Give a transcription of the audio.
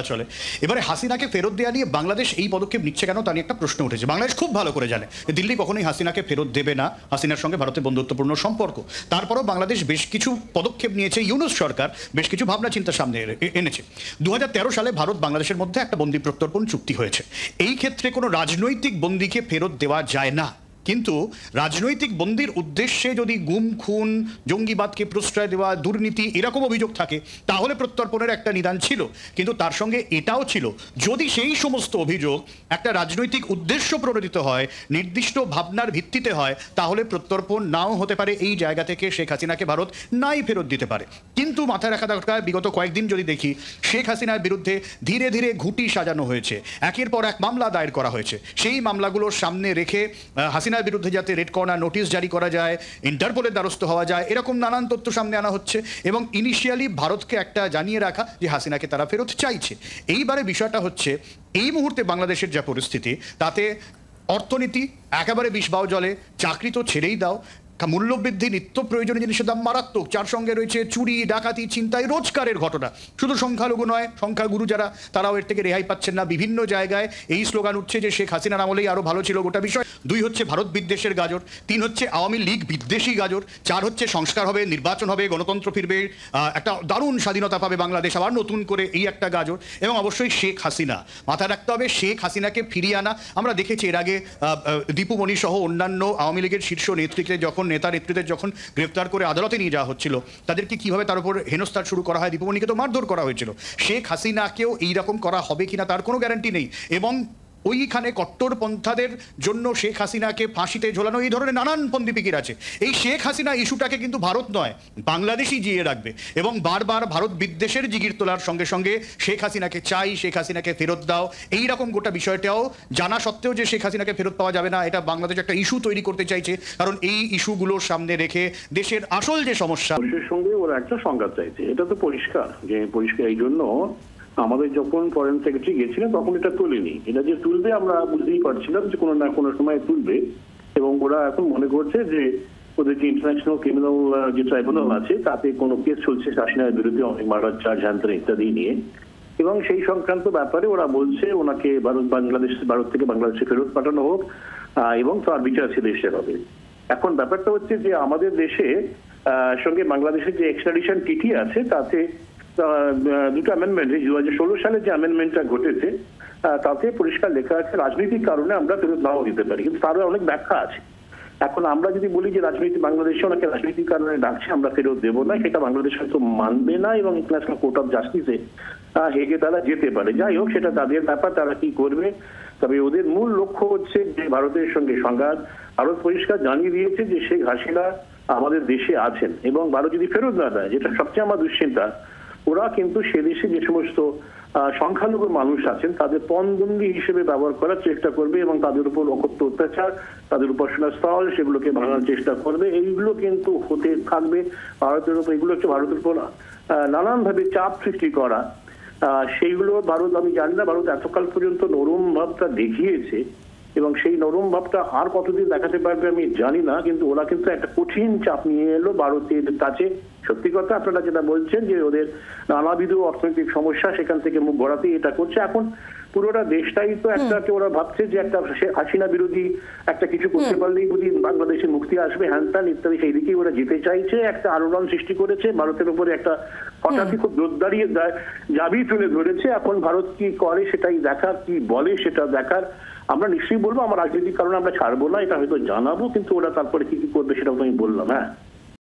চলে। এবারে হাসিনাকে ফেরত দেওয়া নিয়ে বাংলাদেশ এই পদক্ষেপ নিচ্ছে কেন তা নিয়ে একটা প্রশ্ন উঠেছে। বাংলাদেশ খুব ভালো করে জানে দিল্লি কখনোই হাসিনাকে ফেরত দেবে না, হাসিনার সঙ্গে ভারতের বন্ধুত্বপূর্ণ সম্পর্ক। তারপরেও বাংলাদেশ বেশ কিছু পদক্ষেপ নিয়েছে, ইউনূস সরকার বেশ কিছু ভাবনা চিন্তা সামনে এনেছে। 2013 সালে ভারত বাংলাদেশের মধ্যে একটা বন্দি প্রত্যর্পণ চুক্তি হয়েছে। এই ক্ষেত্রে কোনো রাজনৈতিক বন্দীকে ফেরত দেওয়া যায় না, কিন্তু রাজনৈতিক বন্দির উদ্দেশ্যে যদি গুম খুন, জঙ্গিবাদকে প্রশ্রয় দেওয়া, দুর্নীতি এরকম অভিযোগ থাকে তাহলে প্রত্যর্পণের একটা নিদান ছিল। কিন্তু তার সঙ্গে এটাও ছিল, যদি সেই সমস্ত অভিযোগ একটা রাজনৈতিক উদ্দেশ্য প্রণোদিত হয়, নির্দিষ্ট ভাবনার ভিত্তিতে হয়, তাহলে প্রত্যর্পণ নাও হতে পারে। এই জায়গা থেকে শেখ হাসিনাকে ভারত নাই ফেরত দিতে পারে। কিন্তু মাথায় রাখা দরকার, বিগত কয়েকদিন যদি দেখি শেখ হাসিনার বিরুদ্ধে ধীরে ধীরে ঘুঁটি সাজানো হয়েছে, একের পর এক মামলা দায়ের করা হয়েছে। সেই মামলাগুলোর সামনে রেখে হাসিনার বিরুদ্ধে যাতে রেড কর্নার নোটিশ জারি করা যায়, ইন্টারপোলের দ্বারস্থ হওয়া যায়, এরকম নানান তথ্য সামনে আনা হচ্ছে এবং ইনিশিয়ালি ভারতকে একটা জানিয়ে রাখা যে হাসিনাকে তারা ফেরত চাইছে। এইবারে বিষয়টা হচ্ছে, এই মুহূর্তে বাংলাদেশের যা পরিস্থিতি তাতে অর্থনীতি একেবারে বিষবাও জলে, চাকরি তো ছেড়েই দাও, মূল্যবৃদ্ধি, নিত্য প্রয়োজনীয় জিনিসের দাম মারাত্মক, যার সঙ্গে রয়েছে চুরি, ডাকাতি, ছিনতাই, রোজগারের ঘটনা। শুধু সংখ্যালঘু নয়, সংখ্যাগুরু যারা, তারাও এর থেকে রেহাই পাচ্ছেন না। বিভিন্ন জায়গায় এই স্লোগান উঠছে যে শেখ হাসিনার আমলেই আরও ভালো ছিল গোটা বিষয়। 2 হচ্ছে ভারত বিদ্বেষের গাজর, 3 হচ্ছে আওয়ামী লীগ বিদ্বেষী গাজর, 4 হচ্ছে সংস্কার হবে, নির্বাচন হবে, গণতন্ত্র ফিরবে, একটা দারুণ স্বাধীনতা পাবে বাংলাদেশ আবার নতুন করে, এই একটা গাজর। এবং অবশ্যই শেখ হাসিনা, মাথায় রাখতে হবে শেখ হাসিনাকে ফিরিয়ে আনা। আমরা দেখেছি এর আগে দীপুমণি সহ অন্যান্য আওয়ামী লীগের শীর্ষ নেতৃত্বে যখন নেতৃত্বের যখন গ্রেফতার করে আদালতে নিয়ে যাওয়া হচ্ছিল, তাদেরকে কিভাবে তার উপর হেনস্থার শুরু করা হয়। দীপুমণিকে তো মারধর করা হয়েছিল। শেখ হাসিনাকেও এইরকম করা হবে কিনা তার কোনো গ্যারান্টি নেই। এবং ওইখানে কট্টরপন্থাদের জন্য শেখ হাসিনাকে ফাঁসিতে ঝোলানো, এই ধরনের নানান পন্থীপিকির আছে। এই শেখ হাসিনা ইস্যুটাকে কিন্তু ভারত নয়, বাংলাদেশই জিয়ে রাখবে এবং বারবার ভারত বিদ্বেষের জিগির তোলার সঙ্গে সঙ্গে শেখ হাসিনাকে চাই, শেখ হাসিনাকে ফেরত দাও, এই রকম গোটা বিষয়টাও জানা সত্ত্বেও যে শেখ হাসিনাকে ফেরত পাওয়া যাবে না, এটা বাংলাদেশ একটা ইস্যু তৈরি করতে চাইছে। কারণ এই ইস্যুগুলোর সামনে রেখে দেশের আসল যে সমস্যা, সঙ্গে ওরা একটা সংঘাত চাইছে, এটা তো পরিষ্কার। যে পরিষ্কার এই জন্য আমাদের যখন ফরেন সেক্রেটারি গেছিলেন তখন এটা তোলেনি। এটা যে তুলবে আমরা বুঝতেই পারছিলাম যে কোনো না কোনো সময় তুলবে। এবং ওরা এখন মনে করছে যে ওদের যে ইন্টারন্যাশনাল ক্রিমিনাল যে ট্রাইব্যুনাল আছে তাতে কোনো কেস চলছে হাসিনার বিরুদ্ধে, অনেক মার্ডার চার্জ, হ্যান্তান ইত্যাদি নিয়ে। এবং সেই সংক্রান্ত ব্যাপারে ওরা বলছে ওনাকে ভারত থেকে বাংলাদেশে ফেরত পাঠানো হোক এবং তার বিচার সে দেশে হবে। এখন ব্যাপারটা হচ্ছে যে আমাদের দেশে সঙ্গে বাংলাদেশের যে এক্সট্রাডিশন ট্রিটি আছে তাতে 2টা অ্যামেন্ডমেন্ট, 2016 সালে যে অ্যামেন্ডমেন্টটা ঘটেছে তাতে পরিষ্কার লেখা আছে রাজনৈতিক কারণে আমরা ফেরত নাও দিতে পারি, কিন্তু তারও অনেক ব্যাখ্যা আছে। এখন আমরা যদি বলি যে বাংলাদেশে ওনাকে রাজনৈতিক কারণে ডাকছে, আমরা ফেরত দেবো না, সেটা বাংলাদেশ হয়তো মানবে না এবং ইন্টারন্যাশনাল কোর্ট অফ জাস্টিসে হেগে তারা যেতে পারে। যাই হোক, সেটা তাদের ব্যাপার, তারা কি করবে। তবে ওদের মূল লক্ষ্য হচ্ছে যে ভারতের সঙ্গে সংঘাত। ভারত পরিষ্কার জানিয়ে দিয়েছে যে শেখ হাসিনা আমাদের দেশে আছেন এবং ভারত যদি ফেরত না দেয়, যেটা সবচেয়ে আমার দুশ্চিন্তা, ওরা কিন্তু সে দেশে যে সমস্ত সংখ্যালঘু মানুষ আছেন তাদের পণবন্দি হিসেবে ব্যবহার করার চেষ্টা করবে এবং তাদের উপর অকথ্য অত্যাচার, তাদের উপাসনাস্থল সেগুলোকে ভাঙার চেষ্টা করবে। এইগুলো কিন্তু হতে থাকবে ভারতের উপর। এগুলো হচ্ছে ভারতের উপর নানানভাবে চাপ সৃষ্টি করা। সেইগুলো ভারত, আমি জানি না ভারত এতকাল পর্যন্ত নরম ভাবটা দেখিয়েছে এবং সেই নরম ভাবটা আর কতদিন দেখাতে পারবে আমি জানি না, কিন্তু ওরা কিন্তু একটা কঠিন চাপ নিয়ে এলো ভারতের কাছে। সত্যি কথা, আপনারা যেটা বলছেন যে ওদের নানাবিধ অর্থনৈতিক সমস্যা, সেখান থেকে মুখ ঘোরাতে এটা করছে। এখন পুরোটা দেশটাই তো একটা, ওরা ভাবছে যে একটা হাসিনা বিরোধী একটা কিছু করতে পারলেই বুঝি বাংলাদেশে মুক্তি আসবে, হ্যান ইত্যাদি, সেই দিকেই ওরা যেতে চাইছে। একটা আলোড়ন সৃষ্টি করেছে ভারতের উপরে, একটা হঠাৎই খুব জোর দাঁড়িয়ে দাবি তুলে ধরেছে। এখন ভারত কি করে সেটাই দেখার, কি বলে সেটা দেখার। আমরা নিশ্চয়ই বলবো আমার রাজনৈতিক কারণে আমরা ছাড়বো না, এটা হয়তো জানাবো, কিন্তু ওরা তারপরে কি করবে সেটাও তো আমি বললাম। হ্যাঁ।